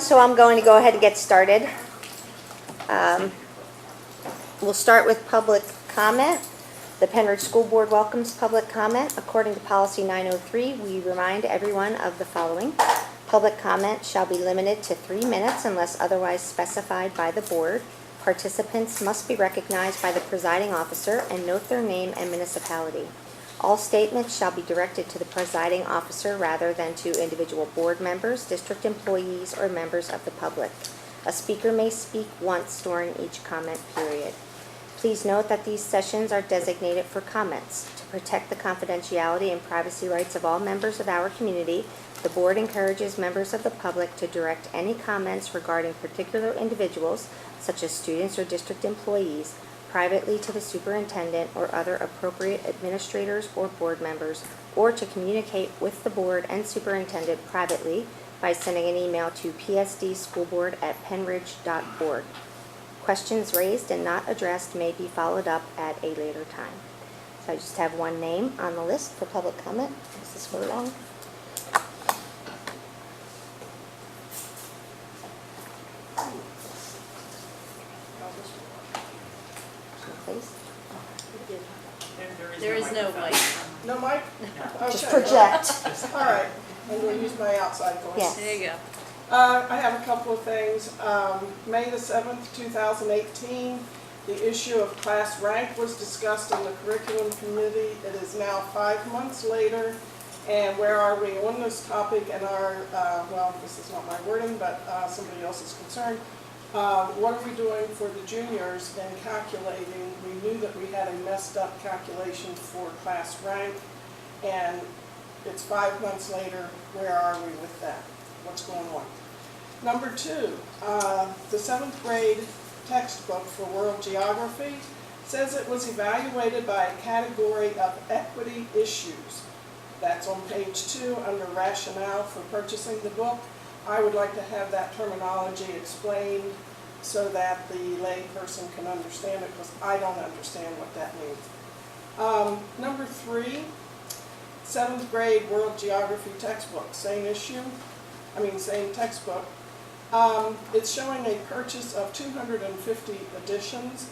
So I'm going to go ahead and get started. We'll start with public comment. The Pennridge School Board welcomes public comment. According to Policy 903, we remind everyone of the following. Public comment shall be limited to 3 minutes unless otherwise specified by the board. Participants must be recognized by the presiding officer and note their name and municipality. All statements shall be directed to the presiding officer rather than to individual board members, district employees, or members of the public. A speaker may speak once during each comment period. Please note that these sessions are designated for comments. To protect the confidentiality and privacy rights of all members of our community, the board encourages members of the public to direct any comments regarding particular individuals, such as students or district employees, privately to the superintendent or other appropriate administrators or board members, or to communicate with the board and superintendent privately by sending an email to psdschoolboard@pennridge.org. Questions raised and not addressed may be followed up at a later time. So I just have one name on the list for public comment. Mrs. Furlong. Please. There is no mic. No mic? Okay. Just project. All right, I'm going to use my outside voice. Yes. There you go. I have a couple of things. May the 7th, 2018, the issue of class rank was discussed in the curriculum committee. It is now 5 months later, and where are we on this topic? And well, this is not my wording, but somebody else's concern. What are we doing for the juniors in calculating? We knew that we had a messed up calculation for class rank, and it's 5 months later. Where are we with that? What's going on? Number 2, the 7th grade textbook for world geography says it was evaluated by a category of equity issues. That's on page 2 under rationale for purchasing the book. I would like to have that terminology explained so that the lay person can understand it, because I don't understand what that means. Number 3, 7th grade world geography textbook, same textbook. It's showing a purchase of 250 editions.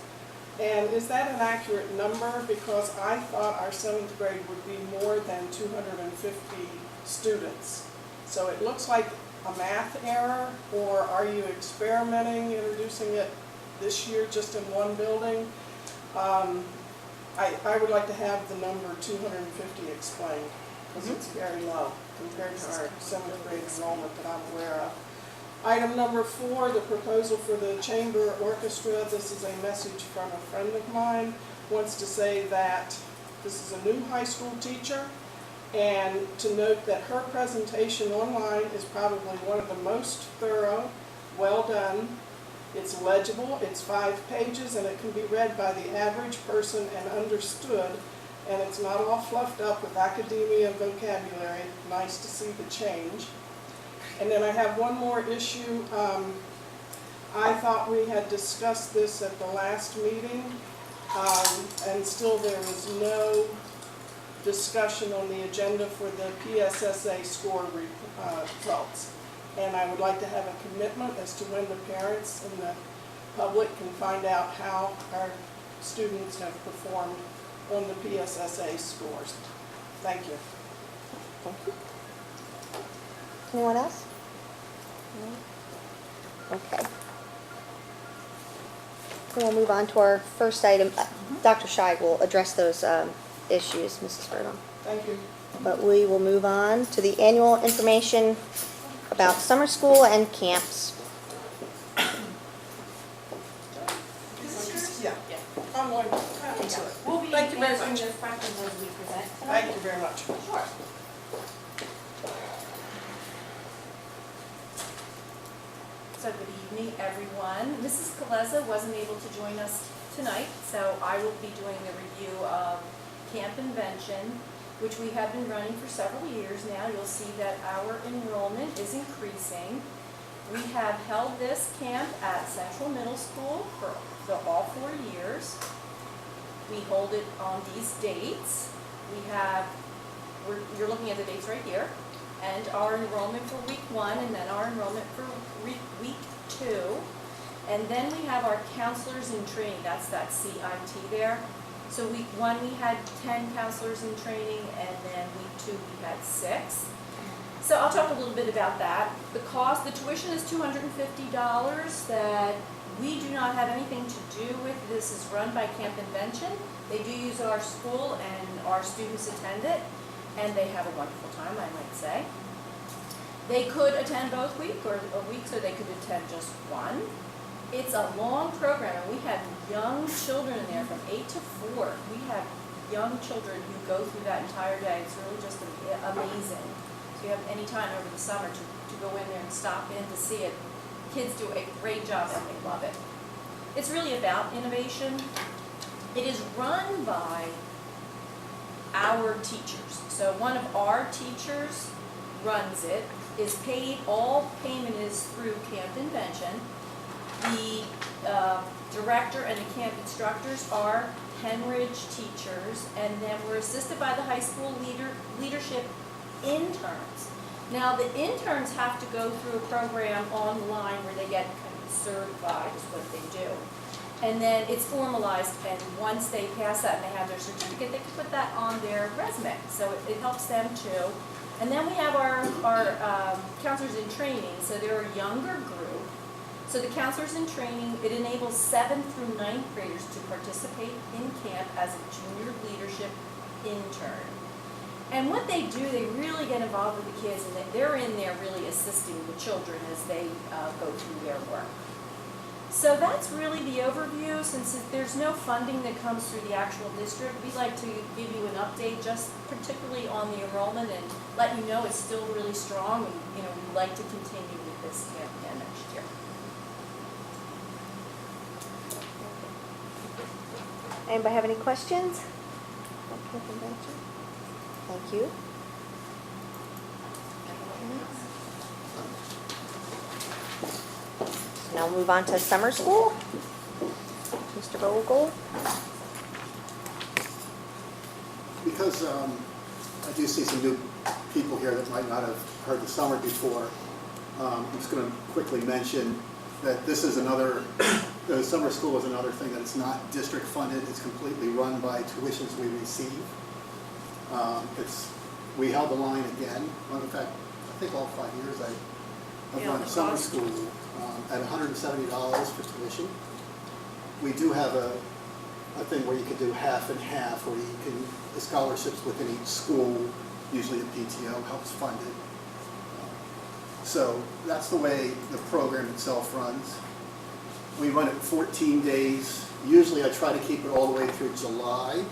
And is that an accurate number? Because I thought our 7th grade would be more than 250 students. So it looks like a math error, or are you experimenting, introducing it this year just in one building? I would like to have the number 250 explained, because it's very low compared to our 7th grade enrollment that I'm aware of. Item number 4, the proposal for the chamber orchestra. This is a message from a friend of mine. Wants to say that this is a new high school teacher, and to note that her presentation online is probably one of the most thorough, well done. It's legible, it's 5 pages, and it can be read by the average person and understood, and it's not all fluffed up with academia vocabulary. Nice to see the change. And then I have one more issue. I thought we had discussed this at the last meeting, and still there is no discussion on the agenda for the PSSA score results. And I would like to have a commitment as to when the parents and the public can find out how our students have performed on the PSSA scores. Thank you. Thank you. Anyone else? No? Okay. We'll move on to our first item. Dr. Scheib will address those issues, Mrs. Furlong. Thank you. But we will move on to the annual information about summer school and camps. Yeah. I'm going to cut into it. We'll be Thank you very answering much. your questions as we present. Thank you very much. Sure. So good evening, everyone. Mrs. Kaleza wasn't able to join us tonight, so I will be doing a review of Camp Invention, which we have been running for several years now. You'll see that our enrollment is increasing. We have held this camp at Central Middle School for all 4 years. We hold it on these dates. You're looking at the dates right here, and our enrollment for week 1, and then our enrollment for week And then we have our counselors in training, that's that CIT there. So week 1, we had 10 counselors in training, and then week 2, we had 6. So I'll talk a little bit about that. The cost, the tuition is $250 that we do not have anything to do with. This is run by Camp Invention. They do use our school and our students attend it, and they have a wonderful time, I might say. They could attend both weeks, or they could attend just one. It's a long program, and we have young children in there from 8 to 4. We have young children who go through that entire day. It's really just amazing. So you have any time over the summer to go in there and stop in to see it. Kids do a great job and they love it. It's really about innovation. It is run by our teachers. So one of our teachers runs it, is paid, all payment is through Camp Invention. The director and the camp instructors are Pennridge teachers, and then we're assisted by the high school leadership interns. Now, the interns have to go through a program online where they get kind of certified is what they do. And then it's formalized, and once they pass that and they have their certificate, they can put that on their resume. So it helps them too. And then we have our counselors in training, so they're a younger group. So the counselors in training, it enables 7th through 9th graders to participate in camp as a junior leadership intern. And what they do, they really get involved with the kids, and they're in there really assisting the children as they go through their work. So that's really the overview. Since there's no funding that comes through the actual district, we'd like to give you an update just particularly on the enrollment and let you know it's still really strong, and we'd like to continue with this camp again next year. Anybody have any questions? Thank you. Now we'll move on to summer school. Mr. Vogel. Because I do see some new people here that might not have heard the summer before, I'm just going to quickly mention that this is another, the summer school is another thing that it's not district funded, it's completely run by tuitions we receive. We held the line again. Well, in fact, I think all 5 years I've run summer school at $170 for tuition. We do have a thing where you can do half and half, where you can, the scholarships within each school, usually the PTO helps fund it. So that's the way the program itself runs. We run it 14 days. Usually I try to keep it all the way through July.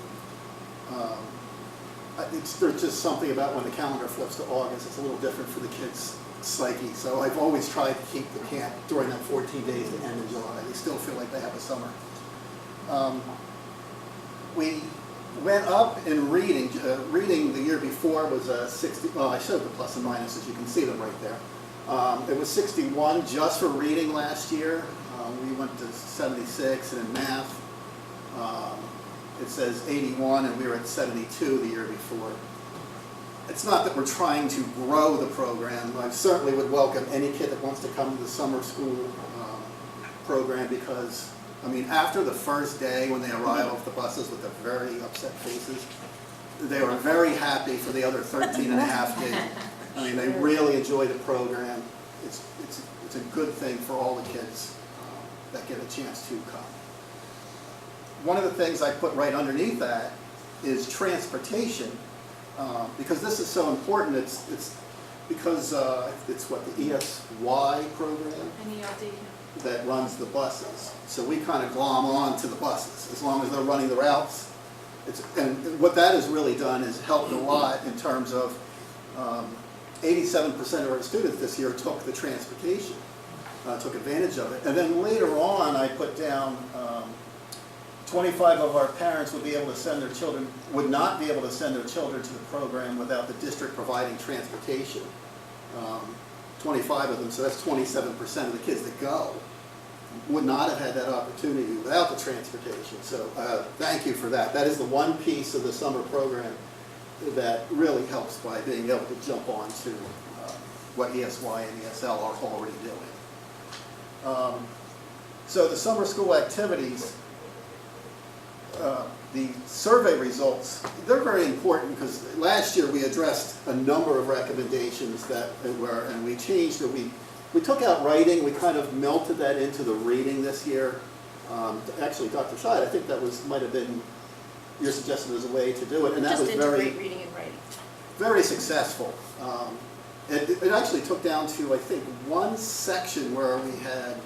There's just something about when the calendar flips to August, it's a little different for the kids' psyche. So I've always tried to keep the camp during that 14 days to end in July. They still feel like they have a summer. We went up in reading. Reading the year before was 60, well, I showed the plus and minuses, you can see them right there. It was 61 just for reading last year. We went to 76, and in math, it says 81, and we were at 72 the year before. It's not that we're trying to grow the program. I certainly would welcome any kid that wants to come to the summer school program, because, I mean, after the first day when they arrive off the buses with their very upset faces, they were very happy for the other 13 and a half days. I mean, they really enjoy the program. It's a good thing for all the kids that get a chance to come. One of the things I put right underneath that is transportation, because this is so important. It's because it's what, the ESY program that runs the buses. So we kind of glom on to the buses as long as they're running the routes. And what that has really done is helped a lot in terms of 87% of our students this year took the transportation, took advantage of it. And then later on, I put down 25 of our parents would be able to send their children, would not be able to send their children to the program without the district providing transportation. 25 of them, so that's 27% of the kids that go, would not have had that opportunity without the transportation. So thank you for that. That is the one piece of the summer program that really helps by being able to jump on to what ESY and ESL are already doing. So So the summer school activities, the survey results, they're very important because last year we addressed a number of recommendations that were, and we changed it. We took out writing, we kind of melted that into the reading this year. Actually, Dr. Scheid, I think that might have been your suggestion as a way to do it, and that was Just very, integrate reading and writing. very successful. It actually took down to, I think, one section where we had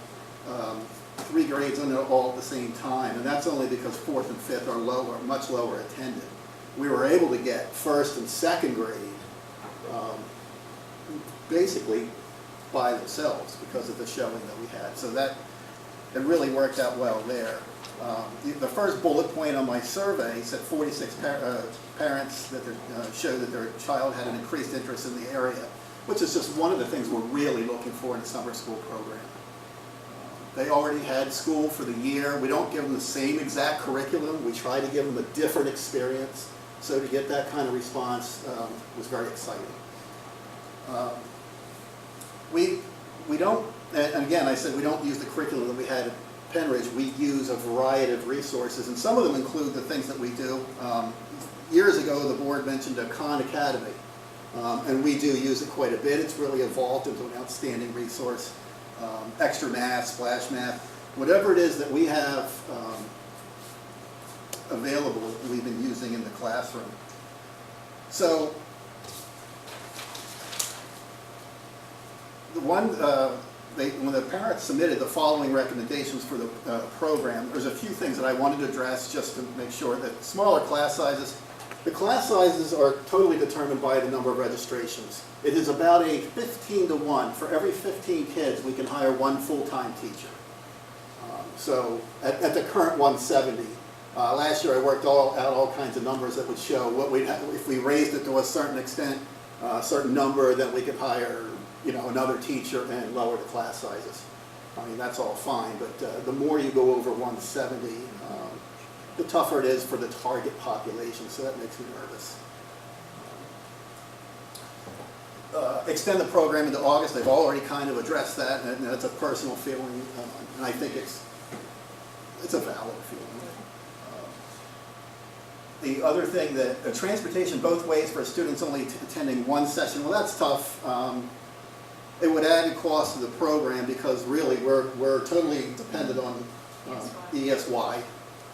3 grades in it all at the same time, and that's only because 4th and 5th are lower, much lower attended. We were able to get 1st and 2nd grade basically by themselves because of the showing that we had. So that, it really worked out well there. The first bullet point on my survey said 46 parents that showed that their child had an increased interest in the area, which is just one of the things we're really looking for in the summer school program. They already had school for the year. We don't give them the same exact curriculum. We try to give them a different experience. So to get that kind of response was very exciting. We don't, and again, I said we don't use the curriculum that we had at Pennridge. We use a variety of resources, and some of them include the things that we do. Years ago, the board mentioned a Khan Academy, and we do use it quite a bit. It's really evolved into an outstanding resource. Extra math, splash math, whatever it is that we have available, we've been using in the classroom. So the one, when the parents submitted the following recommendations for the program, there's a few things that I wanted to address just to make sure that smaller class sizes. The class sizes are totally determined by the number of registrations. It is about a 15-to-1. For every 15 kids, we can hire 1 full-time teacher. So at the current 170, last year I worked out all kinds of numbers that would show what we'd have, if we raised it to a certain extent, a certain number, then we could hire, you know, another teacher and lower the class sizes. I mean, that's all fine, but the more you go over 170, the tougher it is for the target population, so that makes me nervous. Extend the program into August. They've already kind of addressed that, and that's a personal feeling, and I think it's a valid feeling. The other thing, that transportation both ways for students only attending 1 session, well, that's tough. It would add a cost to the program because really we're totally dependent on ESY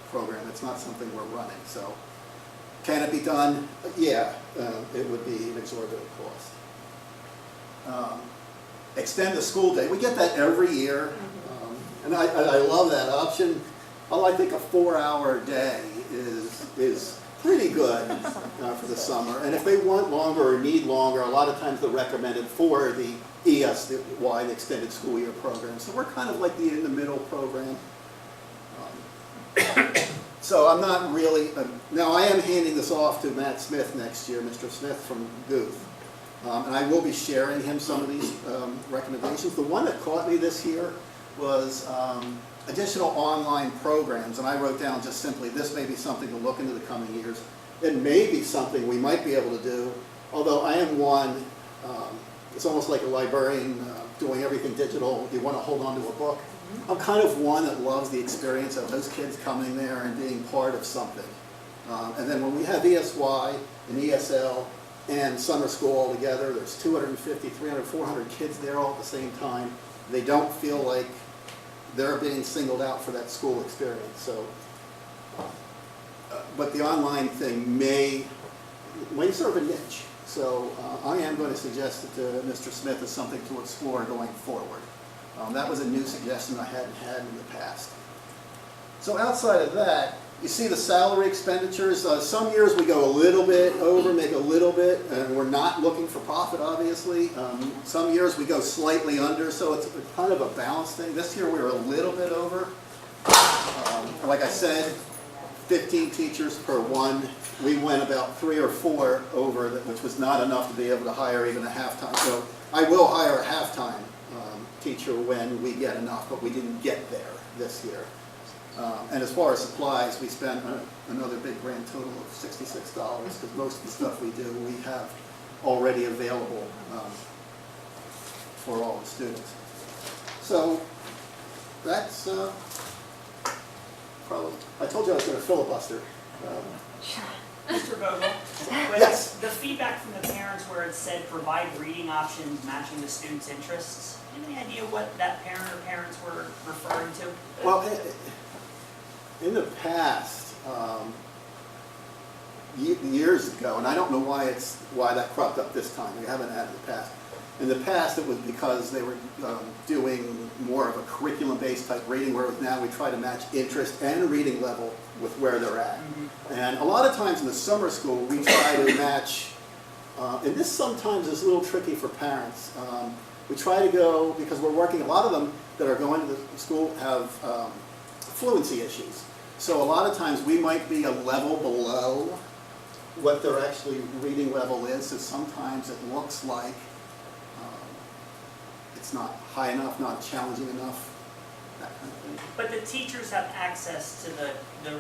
program. It's not something we're running. So can it be done? Yeah, it would be an exorbitant cost. Extend the school day. We get that every year, and I love that option. Although I think a 4-hour day is pretty good for the summer. And if they want longer or need longer, a lot of times they're recommended for the ESY, the Extended School Year program. So we're kind of like the in-the-middle program. So I'm not really, now I am handing this off to Matt Smith next year, Mr. Smith from Guth. And I will be sharing him some of these recommendations. The one that caught me this year was additional online programs, and I wrote down just simply, this may be something to look into the coming years. It may be something we might be able to do, although I am one, it's almost like a librarian doing everything digital. You want to hold on to a book. I'm kind of one that loves the experience of those kids coming there and being part of something. And then when we have ESY and ESL and summer school all together, there's 250, 300, 400 kids there all at the same time. They don't feel like they're being singled out for that school experience. So, but the online thing may serve a niche. So I am going to suggest it to Mr. Smith as something to explore going forward. That was a new suggestion I hadn't had in the past. So outside of that, you see the salary expenditures. Some years we go a little bit over, make a little bit, and we're not looking for profit, obviously. Some years we go slightly under, so it's kind of a balanced thing. This year we were a little bit over. Like I said, 15 teachers per 1. We went about 3 or 4 over, which was not enough to be able to hire even a half-time. So I will hire a half-time teacher when we get enough, but we didn't get there this year. And as far as supplies, we spent another big grand total of $66 because most of the stuff we do, we have already available for all the students. So that's probably, I told you I was going to filibuster. Mr. Vogel, Yes. the feedback from the parents where it said provide reading options matching the student's interests, do you have any idea what that parent or parents were referring to? Well, in the past, years ago, and I don't know why that cropped up this time. We haven't had it in the past. In the past, it was because they were doing more of a curriculum-based type reading, whereas now we try to match interest and reading level with where they're at. And a lot of times in the summer school, we try to match, and this sometimes is a little tricky for parents. We try to go, because we're working, a lot of them that are going to the school have fluency issues. So a lot of times we might be a level below what their actually reading level is, so sometimes it looks like it's not high enough, not challenging enough, that kind of thing. But the teachers have access to the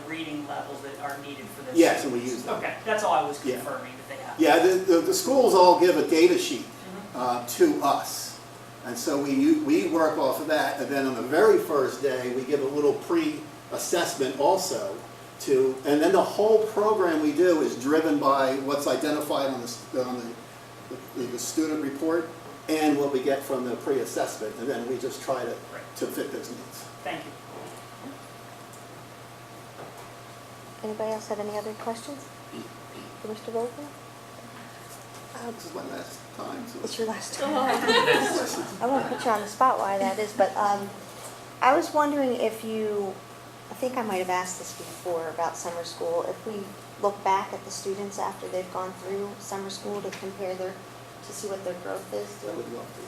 reading levels that are needed for this. Yes, and we use them. Okay, that's all I was Yeah. confirming, that they have. Yeah, the schools all give a data sheet to us. And so we work off of that, and then on the very first day, we give a little pre-assessment also and then the whole program we do is driven by what's identified on the student report and what we get from the pre-assessment, and then we just try to fit those needs. Thank you. Anybody else have any other questions for Mr. Vogel? This is my last time. So It's your last time. I won't put you on the spot why that is, but I was wondering if I think I might have asked this before about summer school, if we look back at the students after they've gone through summer school to compare to see what their growth is. I would love to.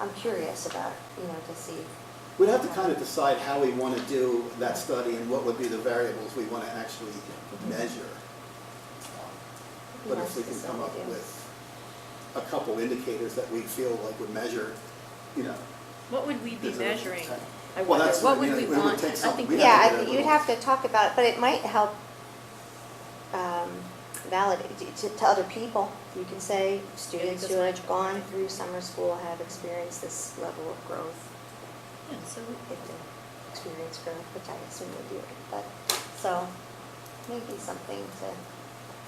I'm curious about, to see. We'd have to kind of decide how we want to do that study and what would be the variables we want to actually measure. But if we can come up with a couple indicators that we feel like would measure, What would we be is it- measuring? I Well, wonder, that's what what, would we it would want? take I something. think We'd Yeah, to get a you'd little- have to talk about it, but it might help validate to other people. You can say students who have gone through summer school have experienced this level of growth. Yeah, so If they experience growth, which I assume they do. But, so, maybe something to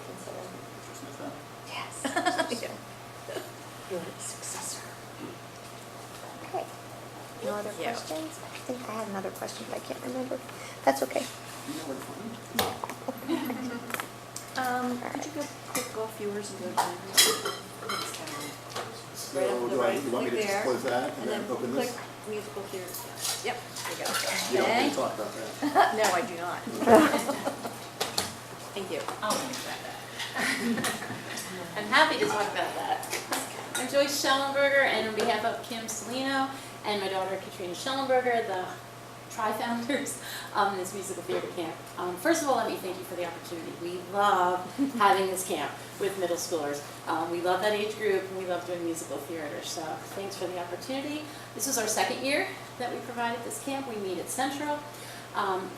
consider. Yes. yeah. Your successor. Okay. No other Yeah. questions? I think I had another question, but I can't remember. That's okay. You know where to find me. Could you go click golf viewers and go to So right up to the do right, you want me to click just there, close that and and then then open click this? musical theater. Yep, there you go. You don't want to talk about that. No, I do not. Thank you. I'll answer that. I'm happy to talk about that. I'm Joyce Schellenberger, and on behalf of Kim Salino and my daughter Katrina Schellenberger, the tri-founders of this musical theater camp. First of all, let me thank you for the opportunity. We love having this camp with middle schoolers. We love that age group, and we love doing musical theater, so thanks for the opportunity. This is our second year that we provided this camp. We meet at Central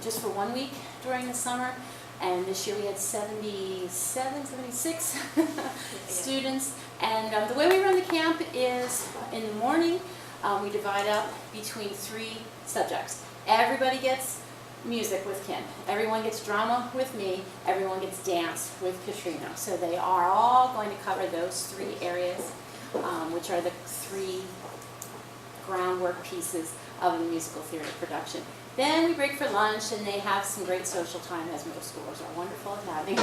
just for 1 week during the summer. And this year we had 76 students. And the way we run the camp is in the morning, we divide up between 3 subjects. Everybody gets music with Kim. Everyone gets drama with me. Everyone gets dance with Katrina. So they are all going to cover those 3 areas, which are the 3 groundwork pieces of a musical theater production. Then we break for lunch, and they have some great social time, as middle schoolers are wonderful at having.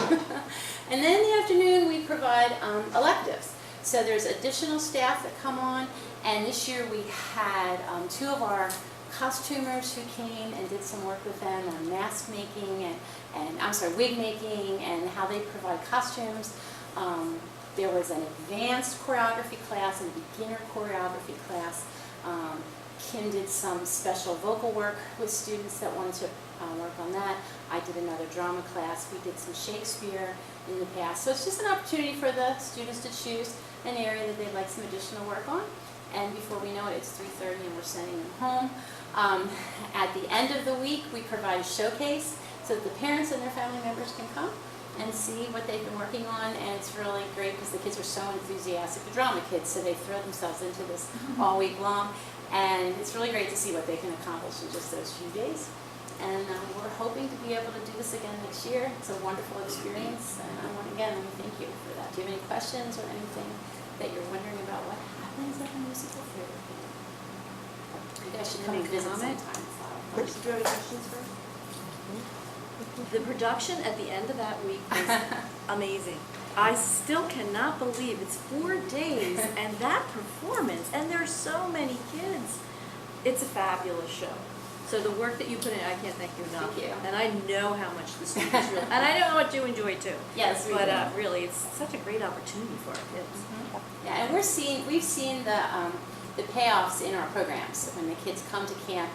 And then in the afternoon, we provide electives. So there's additional staff that come on, and this year we had 2 of our costumers who came and did some work with them on mask making and wig making and how they provide costumes. There was an advanced choreography class and a beginner choreography class. Kim did some special vocal work with students that wanted to work on that. I did another drama class. We did some Shakespeare in the past. So it's just an opportunity for the students to choose an area that they'd like some additional work on. And before we know it, it's 3:30 and we're sending them home. At the end of the week, we provide a showcase so that the parents and their family members can come and see what they've been working on, and it's really great because the kids are so enthusiastic, the drama kids, so they throw themselves into this all week long. And it's really great to see what they can accomplish in just those few days. And we're hoping to be able to do this again next year. It's a wonderful experience, and I want to thank you for that. Do you have any questions or anything that you're wondering about what happens at the musical theater camp? You guys should come and visit sometime. It's a lot of fun. Do you have any questions first? The production at the end of that week was amazing. I still cannot believe it's 4 days and that performance, and there's so many kids. It's a fabulous show. So the work that you put in, I can't thank you enough. Thank you. And I know how much the students really, and I know how much you enjoy too. Yes, we But do. really, it's such a great opportunity for our kids. Yeah, and we've seen the payoffs in our programs. When the kids come to camp,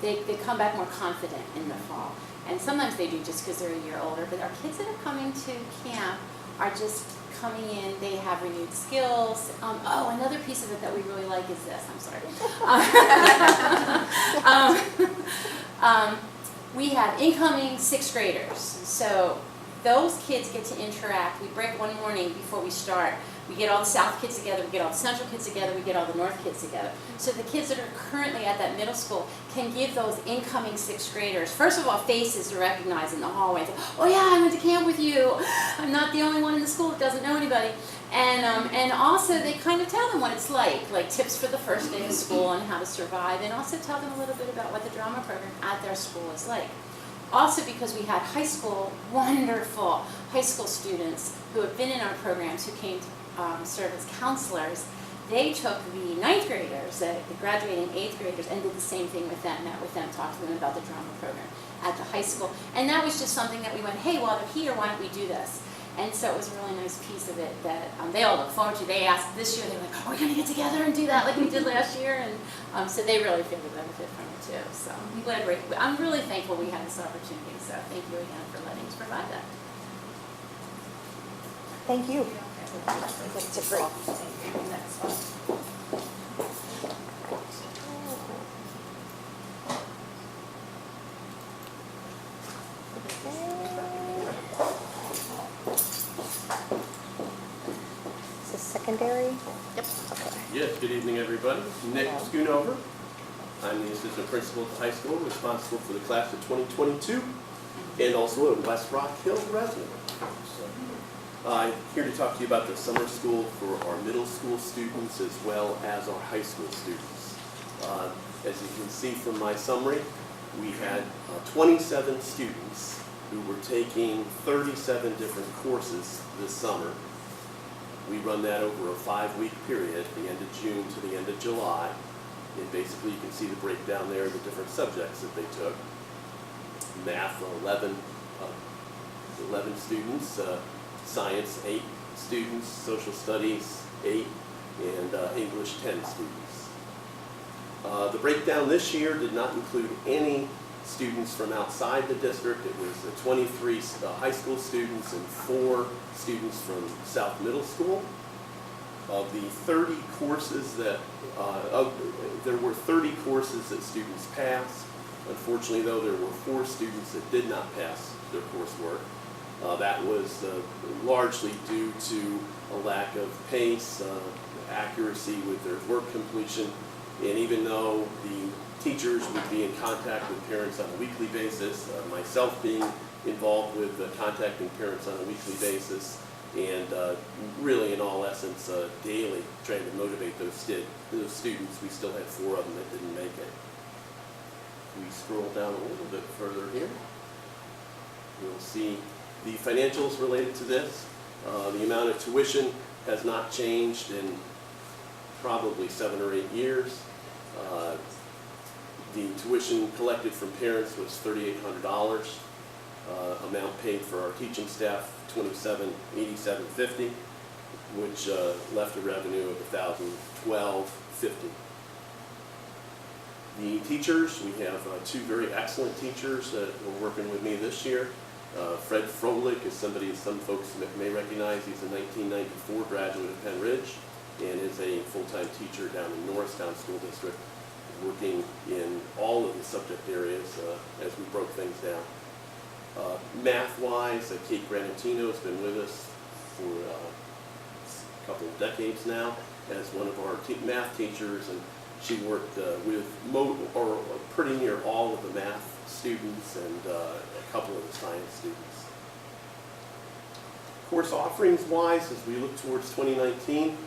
they come back more confident in the fall. And sometimes they do just because they're a year older, but our kids that are coming to camp are just coming in, they have renewed skills. Another piece of it that we really like is this, I'm sorry. We have incoming 6th graders. So those kids get to interact. We break one morning before we start. We get all the South kids together, we get all the Central kids together, we get all the North kids together. So the kids that are currently at that middle school can give those incoming 6th graders, first of all, faces to recognize in the hallway. Oh yeah, I went to camp with you. I'm not the only one in the school that doesn't know anybody. And also they kind of tell them what it's like tips for the first day of school and how to survive, and also tell them a little bit about what the drama program at their school is like. Also because we had wonderful high school students who have been in our programs who came to serve as counselors. They took the 9th graders, the graduating 8th graders, and did the same thing with them, met with them, talked to them about the drama program at the high school. And that was just something that we went, hey, while they're here, why don't we do this? And so it was a really nice piece of it that they all look forward to. They asked this year, they were like, are we going to get together and do that like we did last year? And so they really feel the benefit from it too. So I'm really thankful we had this opportunity. So thank you again for letting us provide that. Thank you. That's a great. Next one. Is this secondary? Yep. Okay. Yes, good evening, everybody. Nick Schoonover. I'm the assistant principal at the high school, responsible for the class of 2022, and also a West Rock Hill resident. So, I'm here to talk to you about the summer school for our middle school students as well as our high school students. As you can see from my summary, we had 27 students who were taking 37 different courses this summer. We run that over a 5-week period, the end of June to the end of July. And basically you can see the breakdown there of the different subjects that they took. Math, 11 students, science, 8 students, social studies, 8, and English, 10 students. The breakdown this year did not include any students from outside the district. It was 23 high school students and 4 students from South Middle School. Of the 30 courses that, there were 30 courses that students passed. Unfortunately though, there were 4 students that did not pass their coursework. That was largely due to a lack of pace, accuracy with their work completion, and even though the teachers would be in contact with parents on a weekly basis, myself being involved with contacting parents on a weekly basis, and really in all essence daily trying to motivate those students, we still had 4 of them that didn't make it. We scroll down a little bit further here. You'll see the financials related to this. The amount of tuition has not changed in probably 7 or 8 years. The tuition collected from parents was $3,800. Amount paid for our teaching staff, $2,787.50, which left a revenue of $1,012.50. The teachers, we have 2 very excellent teachers that are working with me this year. Fred Froelich is somebody some folks may recognize. He's a 1994 graduate of Pennridge and is a full-time teacher down in Norristown School District, working in all of the subject areas as we broke things down. Math-wise, Kate Granatino has been with us for a couple of decades now as one of our math teachers, and She worked with pretty near all of the math students and a couple of the science students. Course offerings wise, as we look towards 2019,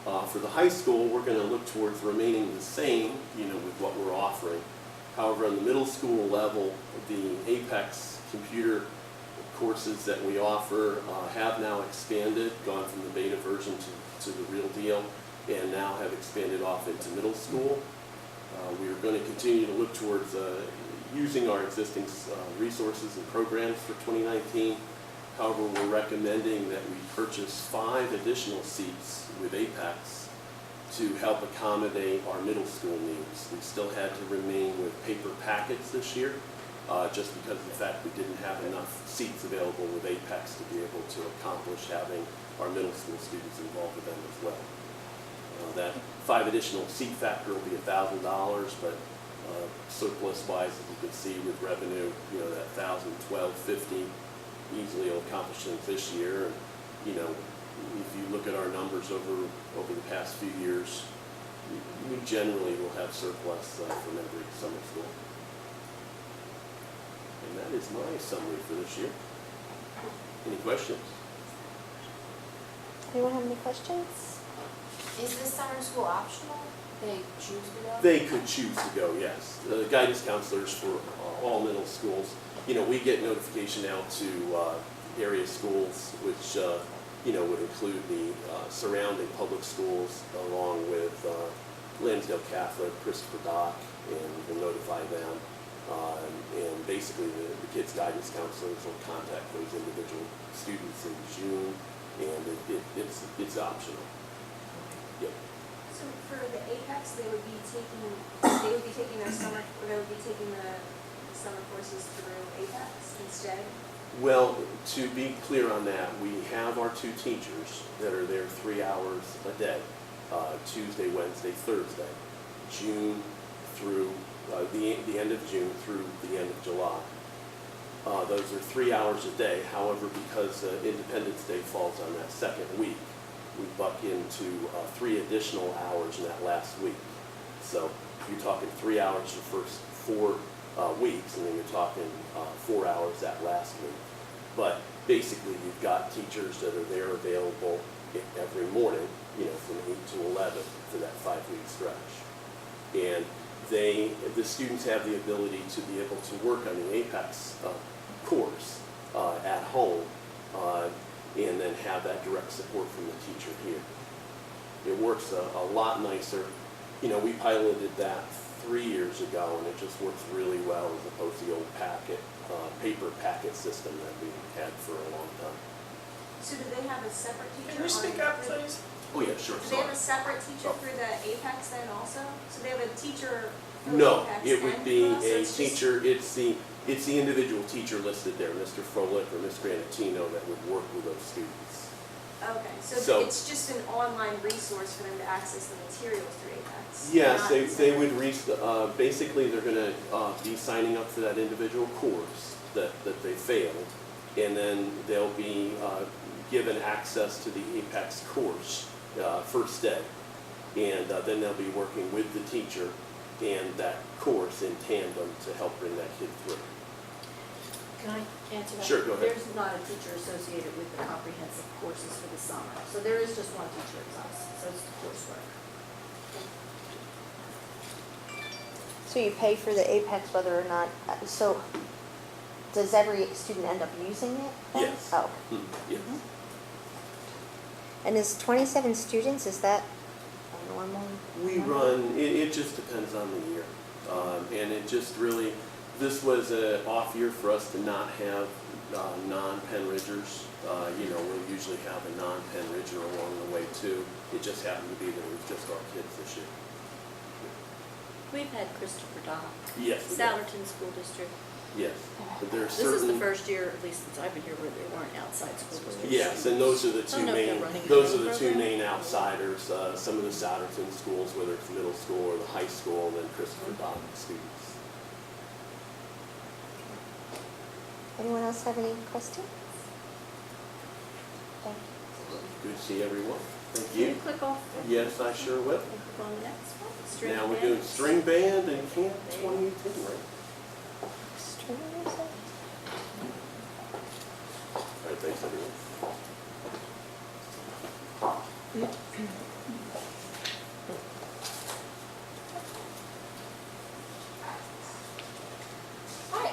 for the high school, we're going to look towards remaining the same, with what we're offering. However, on the middle school level, the Apex computer courses that we offer have now expanded, gone from the beta version to the real deal, and now have expanded off into middle school. We are going to continue to look towards using our existing resources and programs for 2019. However, we're recommending that we purchase 5 additional seats with Apex to help accommodate our middle school needs. We still had to remain with paper packets this year, just because of the fact we didn't have enough seats available with Apex to be able to accomplish having our middle school students involved with them as well. That 5 additional seat factor will be $1,000, but surplus-wise, as you can see with revenue, that $1,000, $1,250 easily will accomplish things this year. And, if you look at our numbers over the past few years, we generally will have surplus from every summer school. And that is my summary for this year. Any questions? Anyone have any questions? Is this summer school optional? They choose to go? They could choose to go, yes. The guidance counselors for all middle schools, we get notification out to area schools, which, would include the surrounding public schools, along with Lansdale Catholic, Christopher Dock, and we'll notify them. And basically, the kids' guidance counselors will contact those individual students in June, and it's optional. Yep. So for the Apex, they would be taking their summer, or they would be taking the summer courses through Apex instead? Well, to be clear on that, we have our 2 teachers that are there 3 hours a day, Tuesday, Wednesday, Thursday, June through the end of June through the end of July. Those are 3 hours a day. However, because Independence Day falls on that second week, we buck into 3 additional hours in that last week. So you're talking 3 hours the first 4 weeks, and then you're talking 4 hours that last week. But basically, you've got teachers that are there available every morning, from 8 to 11 for that 5-week stretch. And the students have the ability to be able to work on the Apex course at home, and then have that direct support from the teacher here. It works a lot nicer. We piloted that 3 years ago, and it just works really well as opposed to the old paper packet system that we had for a long time. So do they have a separate teacher? Can you speak up, please? Oh yeah, sure. Do they have a separate teacher for the Apex then also? So they have a teacher for No, Apex it would and be for us? So a it's just- teacher. It's the individual teacher listed there, Mr. Froelich or Ms. Granatino, that would work with those students. Okay, so So- it's just an online resource for them to access the materials through Apex? Yes, not they separate? would basically they're going to be signing up for that individual course that they failed, and then they'll be given access to the Apex course first day, and then they'll be working with the teacher and that course in tandem to help bring that kid through. Can I answer that? Sure, go ahead. There's not a teacher associated with the comprehensive courses for the summer. So there is just one teacher, it's us, so it's the coursework. So you pay for the Apex whether or not, so does every student end up using it then? Yes. Oh, Yes. and is 27 students, is that a normal? We number? run, it just depends on the year. And it just really, this was an off year for us to not have non-Pennridgers. We'll usually have a non-Pennridger along the way too. It just happened to be that it was just our kids this year. We've had Christopher Dock, Yes. we have. Sallerton School District. Yes. But there are This is the certain, first year, at least since I've been here, where there weren't outside school districts. yes, and those are the I two don't know if they're main, running those are another the two program. main outsiders. Some of the Sallerton schools, whether it's middle school or the high school, and then Christopher Dock students. Anyone else have any questions? Thank you. Good to see everyone. Thank Can you you. click off? Yes, I sure will. And click on the next one? String Now we're band. doing string band and camp 2018, right? String music? All right, thanks everyone.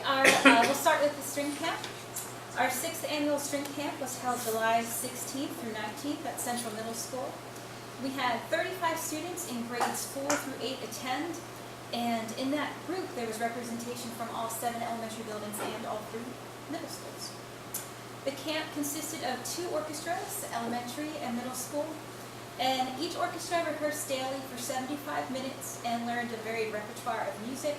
All right, we'll start with the string camp. Our 6th annual string camp was held July 16th through 19th at Central Middle School. We had 35 students in grades 4 through 8 attend, and in that group there was representation from all 7 elementary buildings and all 3 middle schools. The camp consisted of 2 orchestras, elementary and middle school, and each orchestra rehearsed daily for 75 minutes and learned a varied repertoire of music.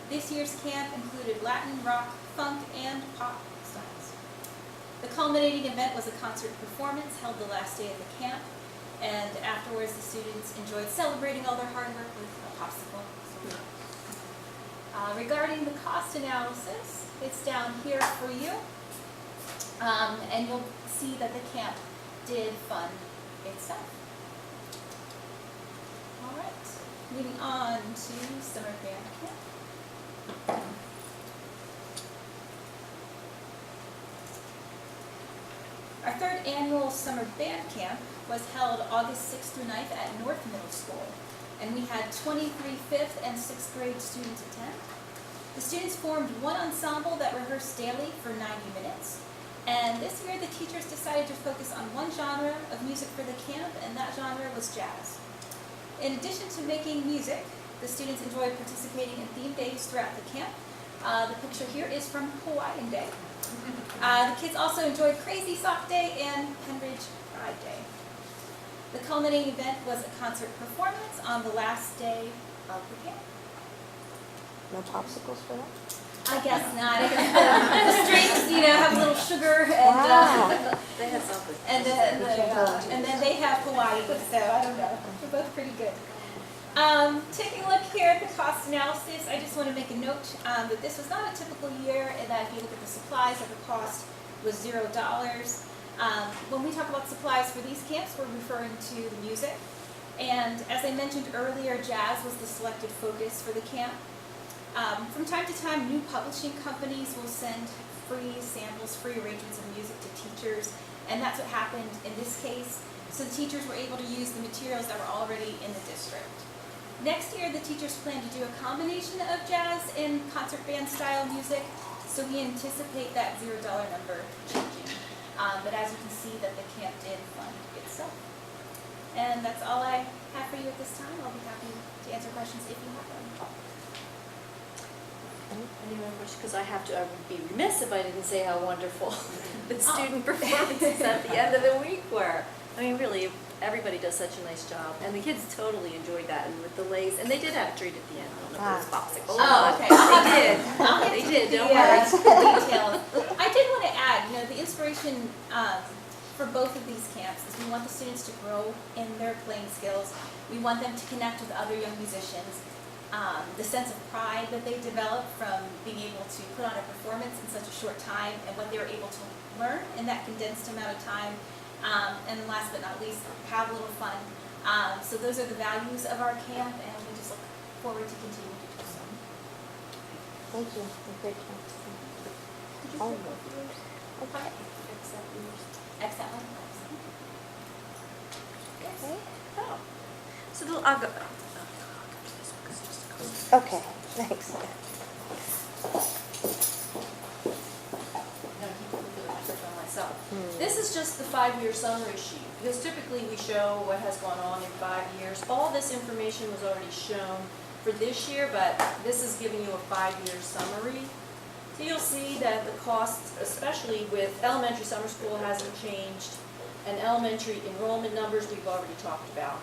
This year's camp included Latin, rock, funk, and pop styles. The culminating event was a concert performance held the last day of the camp, and afterwards the students enjoyed celebrating all their hard work with a popsicle. Regarding the cost analysis, it's down here for you, and you'll see that the camp did fund itself. All right, moving on to summer band camp. Our 3rd annual summer band camp was held August 6th through 9th at North Middle School, and we had 23 5th and 6th grade students attend. The students formed one ensemble that rehearsed daily for 90 minutes, and this year the teachers decided to focus on one genre of music for the camp, and that genre was jazz. In addition to making music, the students enjoyed participating in theme days throughout the camp. The picture here is from Hawaiian Day. The kids also enjoyed Crazy Sock Day and Pennridge Pride Day. The culminating event was a concert performance on the last day of the camp. No popsicles for that? I guess not. The strings, have a little sugar and Wow. They had something. and then they have Hawaii, so I don't know. They're both pretty good. Taking a look here at the cost analysis, I just want to make a note that this was not a typical year, and that if you look at the supplies, that the cost was $0. When we talk about supplies for these camps, we're referring to the music. And as I mentioned earlier, jazz was the selected focus for the camp. From time to time, new publishing companies will send free samples, free arrangements of music to teachers, and that's what happened in this case. So the teachers were able to use the materials that were already in the district. Next year, the teachers plan to do a combination of jazz and concert band style music, so we anticipate that $0 number changing. But as you can see, that the camp did fund itself. And that's all I have for you at this time. I'll be happy to answer questions if you have them. Any more questions? Because I would be remiss if I didn't say how wonderful the student performances at the end of the week were. I mean, really, everybody does such a nice job, and the kids totally enjoyed that, and with the lace, and they did have a treat at the end. I don't know if it was popsicle. Oh, okay. They did, don't worry. Details. I did want to add, the inspiration for both of these camps is we want the students to grow in their playing skills. We want them to connect with other young musicians. The sense of pride that they develop from being able to put on a performance in such a short time, and what they were able to learn in that condensed amount of time. And last but not least, have a little fun. So those are the values of our camp, and we just look forward to continuing to do so. Thank you. Great job. Did you Oh. say both of yours? Okay. Except yours. Except one. Okay. Oh. So I'll go. Okay, thanks. This is just the 5-year summary sheet, because typically we show what has gone on in 5 years. All this information was already shown for this year, but this is giving you a 5-year summary. So you'll see that the costs, especially with elementary summer school, hasn't changed, and elementary enrollment numbers we've already talked about.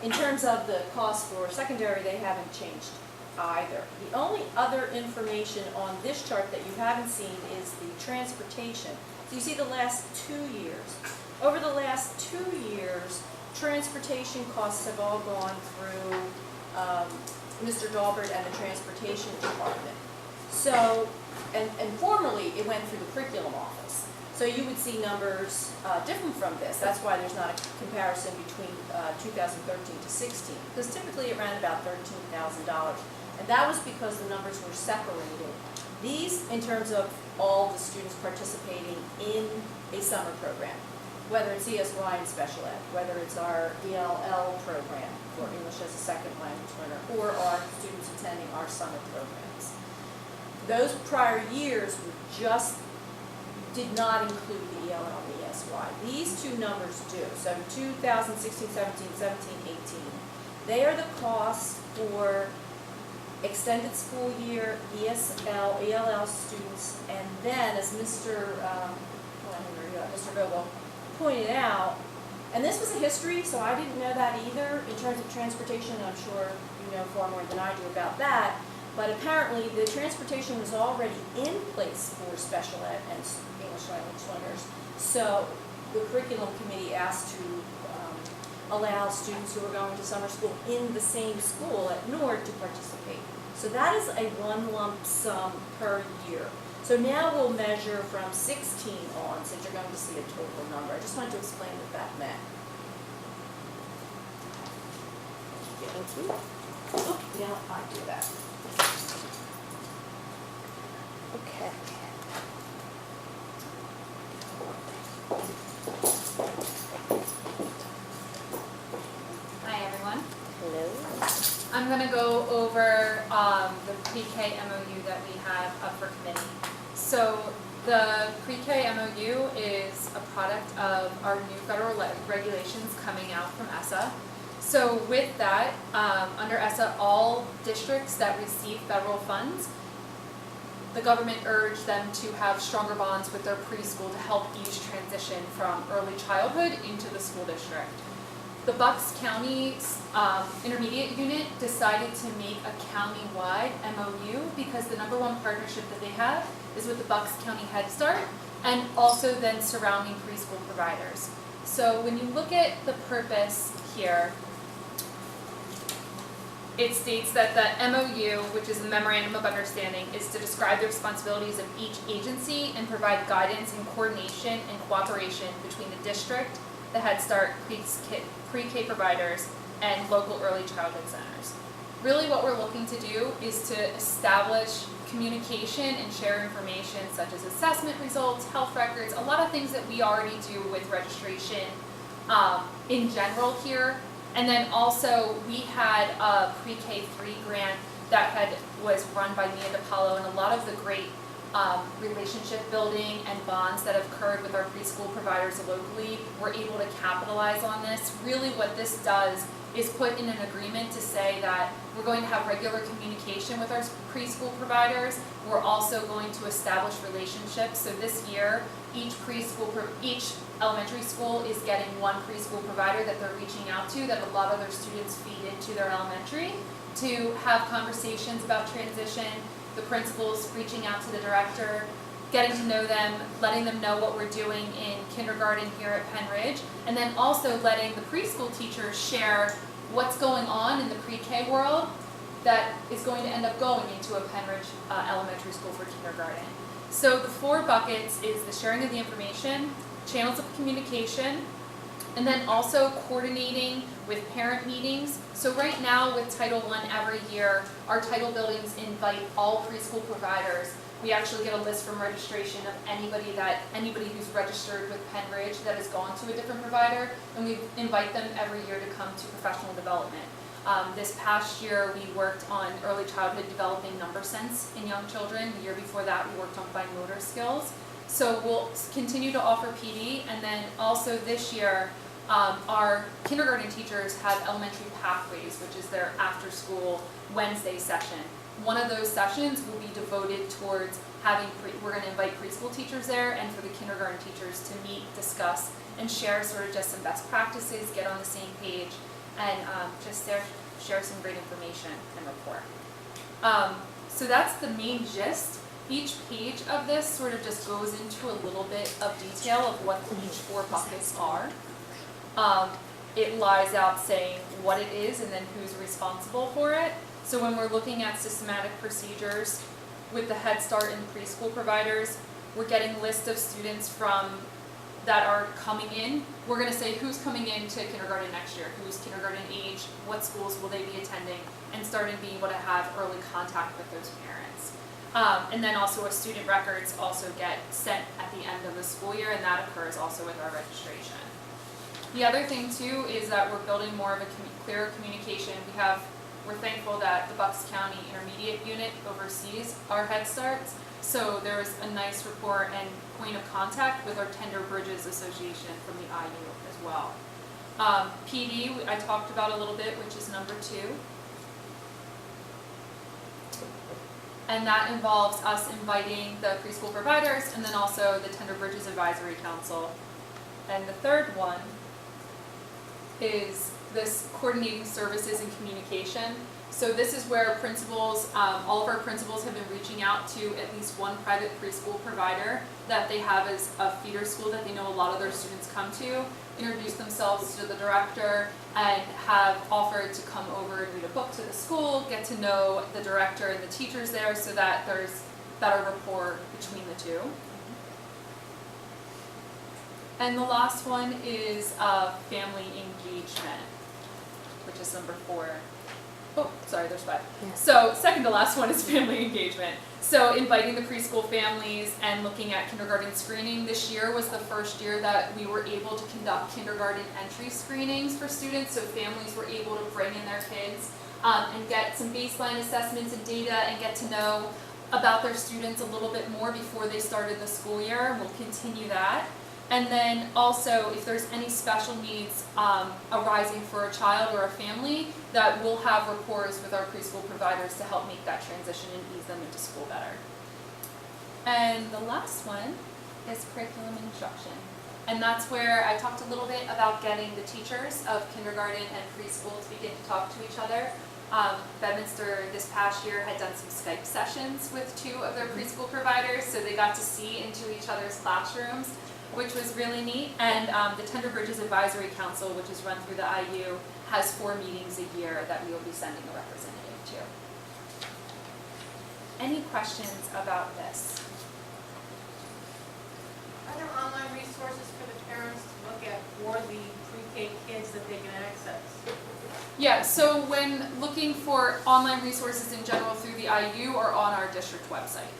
In terms of the cost for secondary, they haven't changed either. The only other information on this chart that you haven't seen is the transportation. So you see the last 2 years. Over the last 2 years, transportation costs have all gone through Mr. Dahlberg and the transportation department. So, and formerly it went through the curriculum office. So you would see numbers different from this. That's why there's not a comparison between 2013 to 16, because typically it ran about $13,000. And that was because the numbers were separated. These, in terms of all the students participating in a summer program, whether it's ESY and special ed, whether it's our ELL program for English as a second language learner, or our students attending our summer programs. Those prior years did not include the ELL and the ESY. These two numbers do. So 2016, 17, 17, 18. They are the costs for extended school year, ESL, ELL students, and then as Mr. Vogel pointed out, and this was a history, so I didn't know that either in terms of transportation. I'm sure you know far more than I do about that. But apparently the transportation was already in place for special ed and English language learners. So the curriculum committee asked to allow students who are going to summer school in the same school at Nord to participate. So that is a one lump sum per year. So now we'll measure from 16 on, since you're going to see a total number. I just wanted to explain what that meant. Thank you. Oh, yeah, I do that. Okay. Hi, everyone. Hello. I'm going to go over the pre-K MOU that we have up for committee. So the pre-K MOU is a product of our new federal regulations coming out from Pssa. So with that, under Pssa, all districts that receive federal funds, the government urged them to have stronger bonds with their preschool to help ease transition from early childhood into the school district. The Bucks County Intermediate Unit decided to make a county-wide MOU because the #1 partnership that they have is with the Bucks County Headstart and also then surrounding preschool providers. So when you look at the purpose here, it states that the MOU, which is the Memorandum of Understanding, is to describe the responsibilities of each agency and provide guidance and coordination and cooperation between the district, the Headstart, pre-K providers, and local early childhood centers. Really what we're looking to do is to establish communication and share information such as assessment results, health records, a lot of things that we already do with registration in general here. And then also we had a pre-K3 grant that was run by Mia DiPaolo, and a lot of the great relationship building and bonds that have occurred with our preschool providers locally, we're able to capitalize on this. Really what this does is put in an agreement to say that we're going to have regular communication with our preschool providers. We're also going to establish relationships. So this year, each elementary school is getting one preschool provider that they're reaching out to, that a lot of their students feed into their elementary, to have conversations about transition, the principals reaching out to the director, getting to know them, letting them know what we're doing in kindergarten here at Pennridge, and then also letting the preschool teachers share what's going on in the pre-K world that is going to end up going into a Pennridge elementary school for kindergarten. So the 4 buckets is the sharing of the information, channels of communication, and then also coordinating with parent meetings. So right now with Title I every year, our title buildings invite all preschool providers. We actually get a list from registration of anybody who's registered with Pennridge that has gone to a different provider, and we invite them every year to come to professional development. This past year we worked on early childhood developing number sense in young children. The year before that we worked on fine motor skills. So we'll continue to offer PD, and then also this year our kindergarten teachers have elementary pathways, which is their after school Wednesday session. One of those sessions will be devoted towards we're going to invite preschool teachers there and for the kindergarten teachers to meet, discuss, and share sort of just some best practices, get on the same page, and just share some great information and report. So that's the main gist. Each page of this sort of just goes into a little bit of detail of what each 4 buckets are. It lies out saying what it is and then who's responsible for it. So when we're looking at systematic procedures with the Head Start and preschool providers, we're getting lists of students that are coming in. We're gonna say who's coming in to kindergarten next year, who's kindergarten age, what schools will they be attending, and starting being able to have early contact with those parents. And then also student records also get sent at the end of the school year, and that occurs also with our registration. The other thing too is that we're building more of a clearer communication. We're thankful that the Bucks County Intermediate Unit oversees our Headstarts. So there's a nice rapport and point of contact with our Tender Bridges Association from the IU as well. PD, I talked about a little bit, which is number 2. And that involves us inviting the preschool providers and then also the Tender Bridges Advisory Council. And the third one is this coordinating services and communication. So this is where principals, all of our principals have been reaching out to at least one private preschool provider that they have as a feeder school that they know a lot of their students come to, introduce themselves to the director, and have offered to come over and read a book to the school, get to know the director and the teachers there so that there's better rapport between the two. And the last one is family engagement, which is number 4. Oh, sorry, there's 5. Yeah. So second to last one is family engagement. So inviting the preschool families and looking at kindergarten screening. This year was the first year that we were able to conduct kindergarten entry screenings for students, so families were able to bring in their kids and get some baseline assessments and data and get to know about their students a little bit more before they started the school year. We'll continue that. And then also, if there's any special needs arising for a child or a family, that we'll have rapports with our preschool providers to help make that transition and ease them into school better. And the last one is curriculum instruction. And that's where I talked a little bit about getting the teachers of kindergarten and preschool to begin to talk to each other. Bedminster this past year had done some Skype sessions with 2 of their preschool providers, so they got to see into each other's classrooms, which was really neat. And the Tender Bridges Advisory Council, which is run through the IU, has 4 meetings a year that we will be sending a representative to. Any questions about this? Are there online resources for the parents to look at for the pre-K kids that they can access? Yeah, so when looking for online resources in general through the IU or on our district website.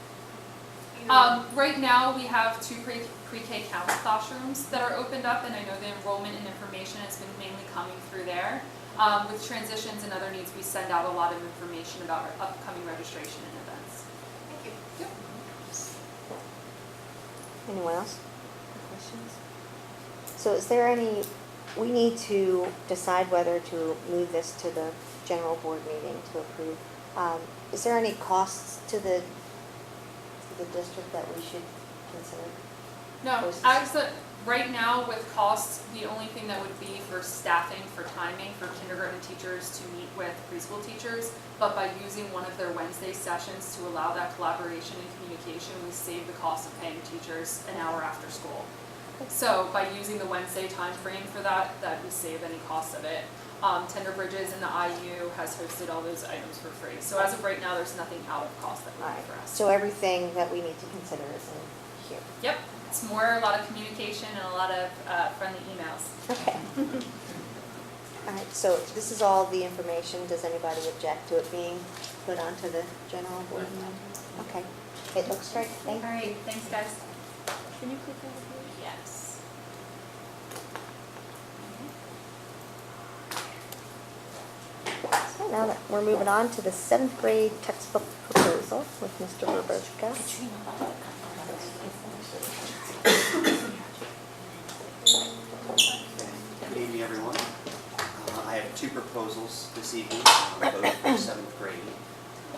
Right now, we have 2 pre-K count classrooms that are opened up, and I know the enrollment and information has been mainly coming through there. With transitions and other needs, we send out a lot of information about our upcoming registration and events. Thank you. Yep. Anyone else? Questions? So is there we need to decide whether to move this to the general board meeting to approve. Is there any costs to the district that we should consider? No, right now with costs, the only thing that would be for staffing, for timing, for kindergarten teachers to meet with preschool teachers, but by using one of their Wednesday sessions to allow that collaboration and communication, we save the cost of paying teachers an hour after school. So by using the Wednesday time frame for that we save any cost of it. Tender Bridges and the IU has hosted all those items for free. So as of right now, there's nothing out of cost that would be for us. So everything that we need to consider is in here. Yep, it's more a lot of communication and a lot of friendly emails. Okay. All right, so this is all the information. Does anybody object to it being put onto the general board meeting? Okay, it looks great. Thank you. All right, thanks guys. Can you click on the page? Yes. So now that we're moving on to the 7th grade textbook proposal with Mr. Robertka. Good evening, everyone. I have 2 proposals this evening, both for 7th grade.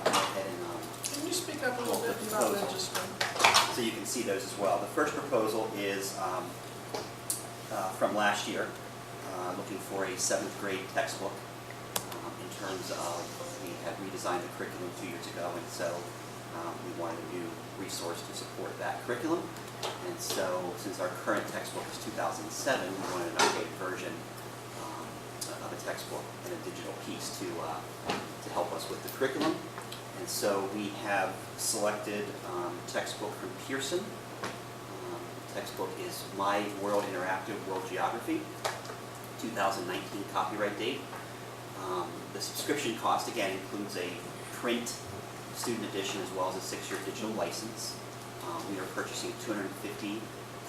Go ahead and, Can you speak up a little bit the about proposal, registering? so you can see those as well. The first proposal is from last year, looking for a 7th grade textbook. In terms of, we had redesigned the curriculum 2 years ago, and so we wanted a new resource to support that curriculum. And so, since our current textbook is 2007, we wanted an updated version of a textbook and a digital piece to help us with the curriculum. And so we have selected a textbook from Pearson, textbook is My World Interactive World Geography, 2019 copyright date. The subscription cost, again, includes a print student edition as well as a 6-year digital license. We are purchasing 250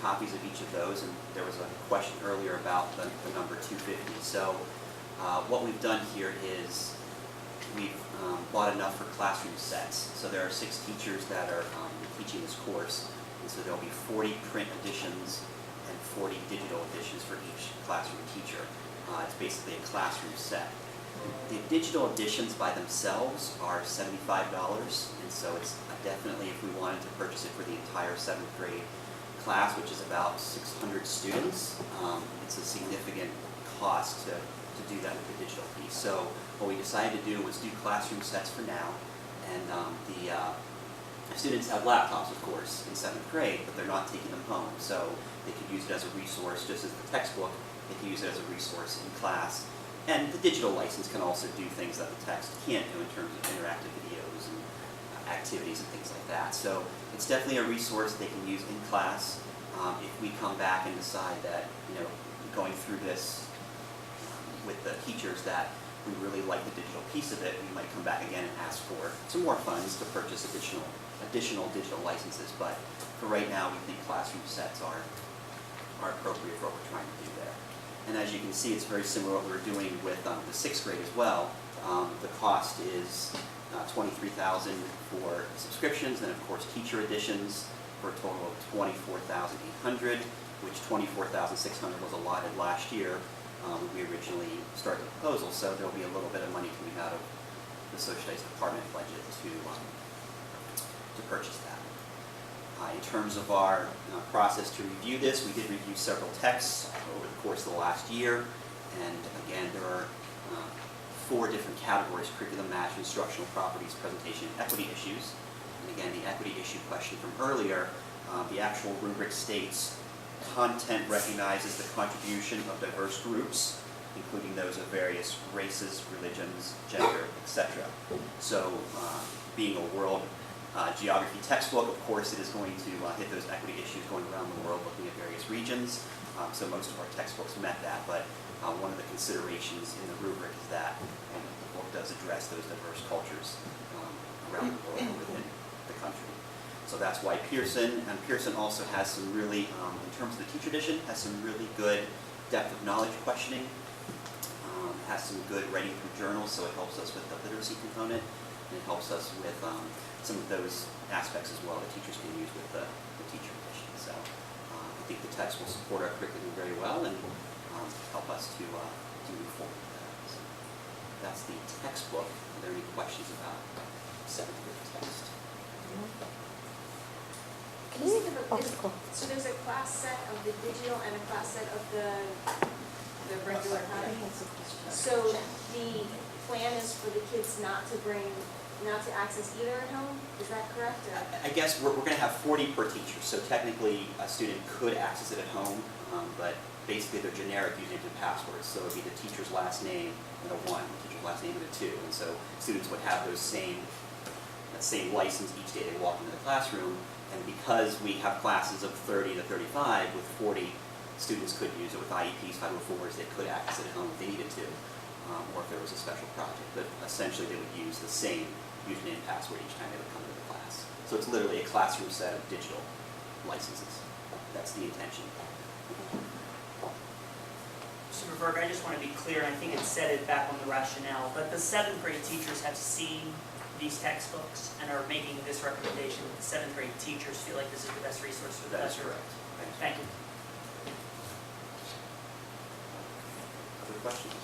copies of each of those, and there was a question earlier about the number 250. So what we've done here is we've bought enough for classroom sets. So there are 6 teachers that are teaching this course, and so there'll be 40 print editions and 40 digital editions for each classroom teacher. It's basically a classroom set. The digital editions by themselves are $75, and so it's definitely, if we wanted to purchase it for the entire 7th grade class, which is about 600 students, it's a significant cost to do that with the digital piece. So what we decided to do was do classroom sets for now, and the students have laptops, of course, in 7th grade, but they're not taking them home, so they could use it as a resource, just as the textbook, they can use it as a resource in class. And the digital license can also do things that the text can't do in terms of interactive videos and activities and things like that. So it's definitely a resource they can use in class. If we come back and decide that, going through this with the teachers that we really like the digital piece of it, we might come back again and ask for some more funds to purchase additional digital licenses. But for right now, we think classroom sets are appropriate for what we're trying to do there. And as you can see, it's very similar to what we're doing with the 6th grade as well. The cost is $23,000 for subscriptions, and of course teacher editions for a total of $24,800, which $24,600 was allotted last year when we originally started the proposal. So there'll be a little bit of money coming out of the social studies department budget to purchase that. In terms of our process to review this, we did review several texts over the course of the last year, and again, there are 4 different categories: curriculum match, instructional properties, presentation, and equity issues. And again, the equity issue question from earlier, the actual rubric states, content recognizes the contribution of diverse groups, including those of various races, religions, gender, etc. So being a world geography textbook, of course, it is going to hit those equity issues going around the world, looking at various regions. So most of our textbooks met that, but one of the considerations in the rubric is that the book does address those diverse cultures around the world and within the country. So that's why Pearson also has some really, in terms of the teacher edition, has some really good depth of knowledge questioning, has some good writing through journals, so it helps us with the literacy component, and it helps us with some of those aspects as well that teachers can use with the teacher edition. So I think the text will support our curriculum very well and help us to move forward with that. So that's the textbook. Are there any questions about 7th grade text? Can you see Oh, cool. so there's a class set of the digital and a class set of the regular copy? So the plan is for the kids not to access either at home? Is that correct? I guess we're going to have 40 per teacher, so technically a student could access it at home, but basically they're generic username and passwords. So it would be the teacher's last name and a 1, the teacher's last name and a 2, and so students would have that same license each day they walk into the classroom. And because we have classes of 30 to 35, with 40 students could use it with IEPs, 504s, they could access it at home if they needed to, or if there was a special project. But essentially they would use the same username and password each time they would come to the class. So it's literally a classroom set of digital licenses. That's the intention. Mr. Berg, I just want to be clear, and I think it said it back on the rationale, but the 7th grade teachers have seen these textbooks and are making this recommendation that the 7th grade teachers feel like this is the best resource for the That is classroom. correct. Thank you. Other questions?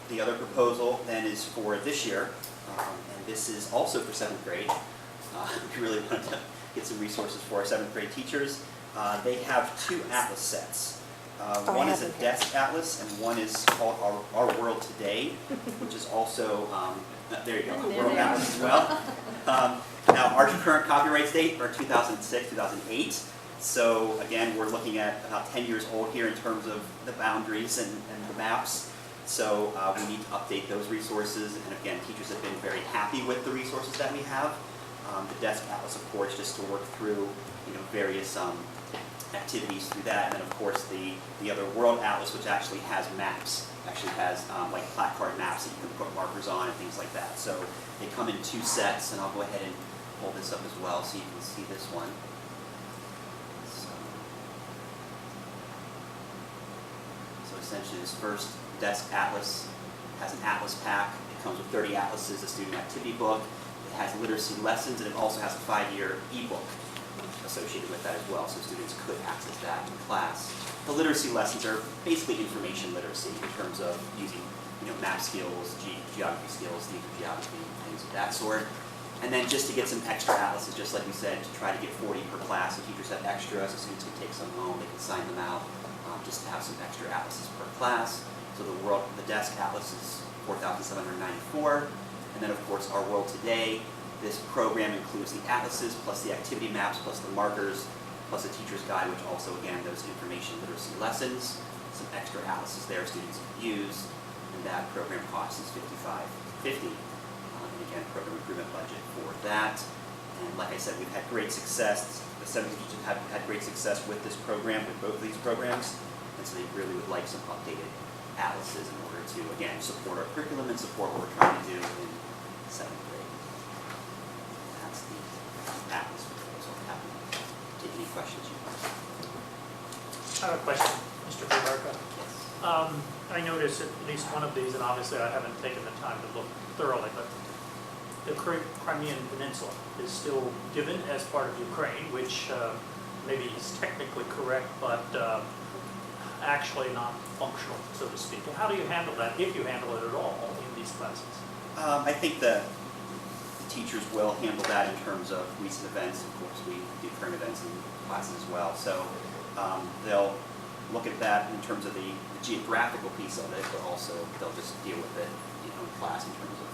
The other proposal then is for this year, and this is also for 7th grade. We really wanted to get some resources for our 7th grade teachers. They have 2 atlas sets. One is a desk atlas, and one is called Our World Today, which is also, there you go, World Atlas as well. Now, our current copyright date are 2006, 2008. So again, we're looking at about 10 years old here in terms of the boundaries and the maps. So we need to update those resources. And again, teachers have been very happy with the resources that we have. The desk atlas, of course, just to work through, various activities through that. And then, of course, the other world atlas, which actually has maps, like placard maps that you can put markers on and things like that. So they come in 2 sets, and I'll go ahead and hold this up as well so you can see this one. So essentially, this first desk atlas has an atlas pack. It comes with 30 atlases, a student activity book. It has literacy lessons, and it also has a 5-year ebook associated with that as well, so students could access that in class. The literacy lessons are basically information literacy in terms of using, map skills, geography skills, themes of geography, things of that sort. And then just to get some extra atlases, just like we said, to try to get 40 per class. If teachers have extras, so students can take some home, they can sign them out, just to have some extra atlases per class. So the desk atlas is $4,794. And then, of course, our World Today. This program includes the atlases, plus the activity maps, plus the markers, plus a teacher's guide, which also, again, those information literacy lessons. Some extra atlases there students can use. And that program cost is $55.50. And again, program improvement budget for that. And like I said, we've had great success. The 7th teachers have had great success with this program, with both of these programs. And so they really would like some updated atlases in order to, again, support our curriculum and support what we're trying to do in 7th grade. That's the atlas proposal. Happy to take any questions you want. I have a question, Mr. Berbarca. Yes. I noticed at least one of these, and obviously I haven't taken the time to look thoroughly, but the Crimean Peninsula is still given as part of Ukraine, which maybe is technically correct, but actually not functional, so to speak. How do you handle that, if you handle it at all, in these classes? I think the teachers will handle that in terms of recent events. Of course, we do current events in classes as well. So they'll look at that in terms of the geographical piece of it, but also they'll just deal with it in class in terms of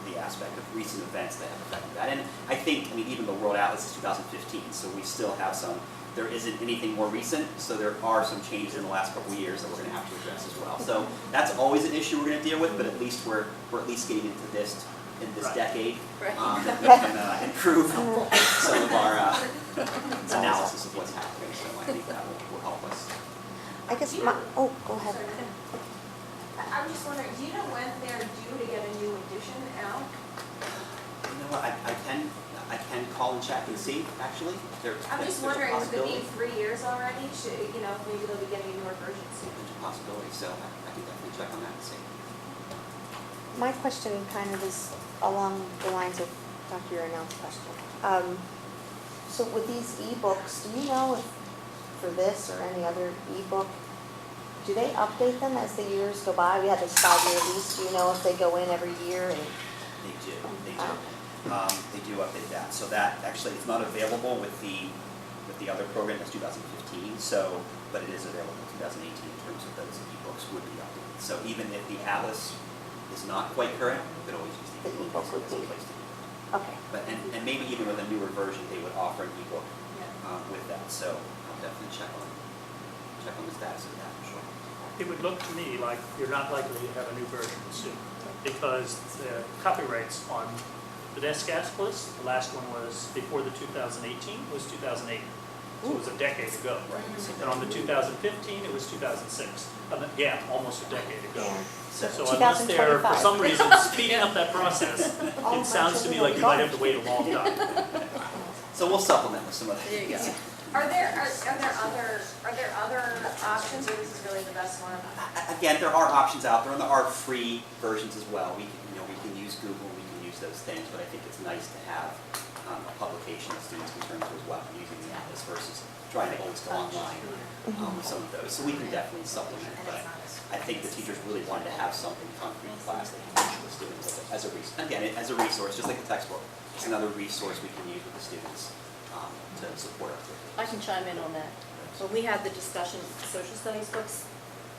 the aspect of recent events that have affected that. And I think, even the World Atlas is 2015, so we still have there isn't anything more recent, so there are some changes in the last couple of years that we're going to have to address as well. So that's always an issue we're going to deal with, but at least we're at least getting into this in this decade. That we can improve some of our analysis of what's happening. So I think that will help us. I guess go ahead. I'm just wondering, do you know when they're due to get a new edition out? You know what? I can call and check and see. Actually, I'm just wondering, with it being 3 years already, maybe they'll be getting a newer version soon. There's a possibility. So I can definitely check on that and see. My question kind of is along the lines of Dr. Yarnell's question. So with these ebooks, do you know if for this or any other ebook, do they update them as the years go by? We had this 5-year lease. Do you know if they go in every year? And They do. They do update that. So that actually is not available with the other program. That's 2015. So, but it is available in 2018 in terms of those ebooks would be updated. So even if the atlas is not quite current, you could always use the ebook as a place to do it. okay. But and maybe even with a newer version, they would offer an ebook with that. So I'll definitely check on the status of that for sure. It would look to me like you're not likely to have a new version soon, because the copyrights on the desk atlas, the last one was before the 2018, was 2008. So it was a decade ago. Right. And on the 2015, it was 2006. Again, almost a decade ago. Yeah. So unless they're, for 2025. some reason, speeding up that process, it sounds to me like you might have to wait a long time. So we'll supplement with some other There you go. things. Are there other options, or this is really the best one? Again, there are options out there, and there are free versions as well. We can use Google, we can use those things, but I think it's nice to have a publication that students can turn to as well, using the atlas versus trying to always go online with some of those. So we can definitely supplement, but I think the teachers really wanted to have something concrete in class that can teach the students as a resource. Again, as a resource, just like the textbook, it's another resource we can use with the students to support our curriculum. I can chime in on that. When we had the discussion of social studies books,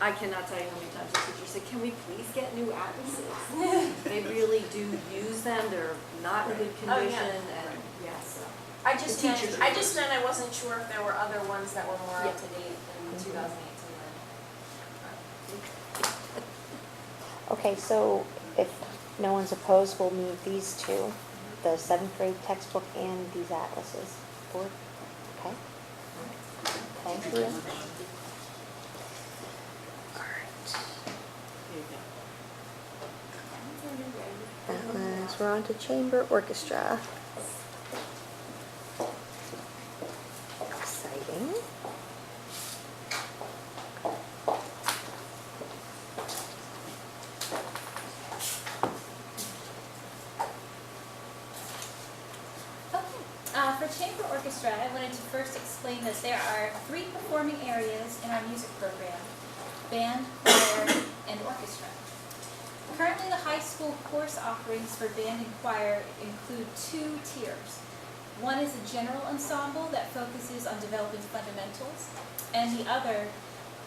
I cannot tell you how many times the teachers said, can we please get new atlases? They really do use them, they're not in good Oh, yeah. condition, and yes. I just The meant, teachers are I wasn't sure if there were other ones that were more up to date than 2018. Okay, so if no one's opposed, we'll move these two. the 7th grade textbook and these atlases. Board, okay? Thank you. Atlas, we're on to chamber orchestra. Exciting. For chamber orchestra, I wanted to first explain that there are 3 performing areas in our music program: band, choir, and orchestra. Currently, the high school course offerings for band and choir include 2 tiers. One is a general ensemble that focuses on developing fundamentals, and the other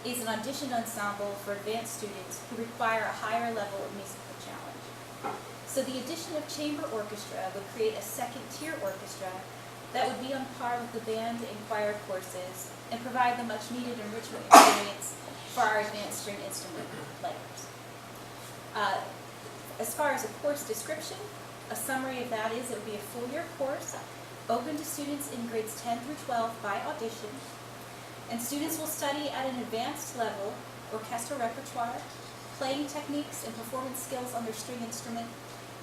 is an auditioned ensemble for advanced students who require a higher level of musical challenge. So the addition of chamber orchestra would create a 2nd tier orchestra that would be on par with the band and choir courses and provide the much needed enrichment experience for our advanced string instrument players. As far as a course description, a summary of that is it would be a full year course open to students in grades 10 through 12 by audition, and students will study at an advanced level orchestral repertoire, playing techniques and performance skills on their string instrument,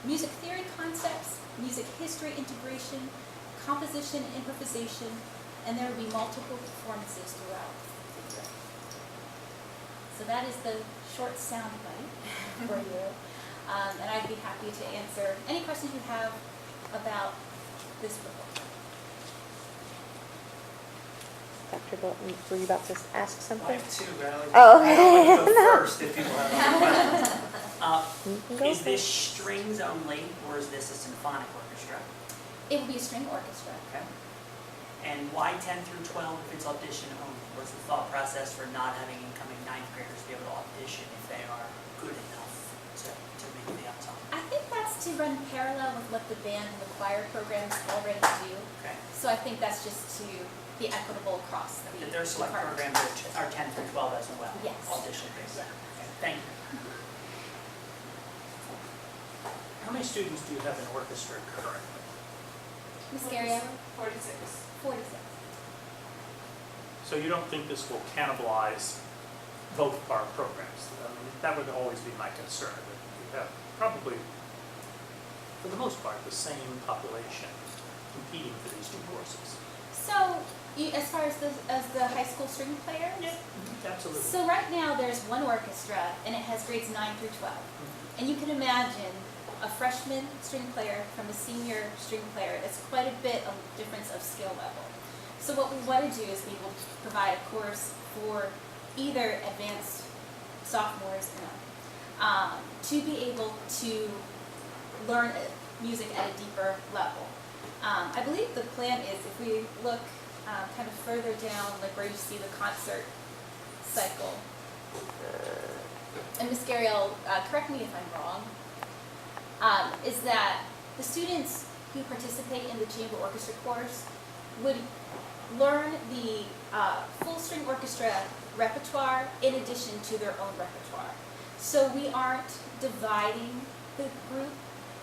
music theory concepts, music history integration, composition, improvisation, and there will be multiple performances throughout. So that is the short sound bite for you. And I'd be happy to answer any questions you have about this proposal. Dr. Bolton, were you about to ask I something? have 2, but I'd Oh. like to go first if people have other questions. You can go Is this first. strings only, or is this a symphonic orchestra? It will be a string orchestra. Okay. And why 10 through 12 if it's audition only? What's the thought process for not having incoming 9th graders be able to audition if they are good enough to make the ensemble? I think that's to run parallel with what the band and the choir programs already do. Okay. So I think that's just to be equitable across the That their select department. programs are 10 through 12 as well? Yes. Audition based? Yeah. Okay, thank you. How many students do you have in orchestra currently? Ms. Gario? 46. 46. So you don't think this will cannibalize both of our programs? I mean, that would always be my concern, that you have probably, for the most part, the same population competing for these 2 courses. So, as far as the high school string players? Yeah, absolutely. So right now, there's one orchestra, and it has grades 9 through 12. And you can imagine a freshman string player from a senior string player. It's quite a bit of difference of skill level. So what we want to do is be able to provide a course for either advanced sophomores to be able to learn music at a deeper level. I believe the plan is, if we look kind of further down, like where you see the concert cycle, and Ms. Gabrielle, correct me if I'm wrong, is that the students who participate in the chamber orchestra course would learn the full string orchestra repertoire in addition to their own repertoire. So we aren't dividing the group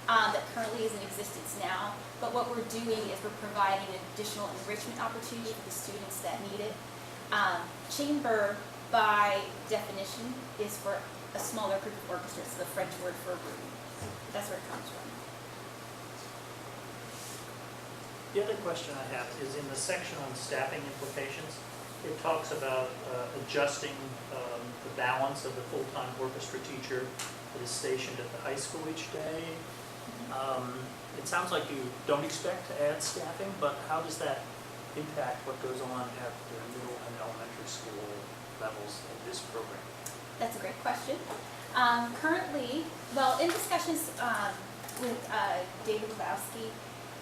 that currently is in existence now, but what we're doing is we're providing an additional enrichment opportunity for the students that need it. Chamber, by definition, is for a smaller group of orchestras, the French word for a group. That's where it comes from. The other question I have is in the section on staffing implications. It talks about adjusting the balance of the full-time orchestra teacher that is stationed at the high school each day. It sounds like you don't expect to add staffing, but how does that impact what goes on at the middle and elementary school levels in this program? That's a great question. Currently, well, in discussions with David Lebowski,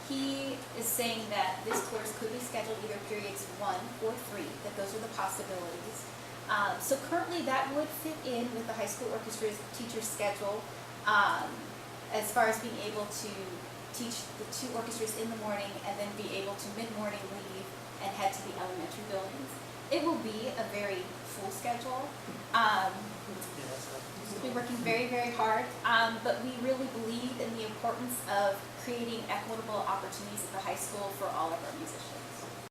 he is saying that this course could be scheduled either periods 1 or 3, that those are the possibilities. So currently that would fit in with the high school orchestra's teacher schedule as far as being able to teach the 2 orchestras in the morning and then be able to mid-morning leave and head to the elementary buildings. It will be a very full schedule. Yeah, that's We're working very, very hard, but we really believe in the importance of creating equitable opportunities at the high school for all of our musicians.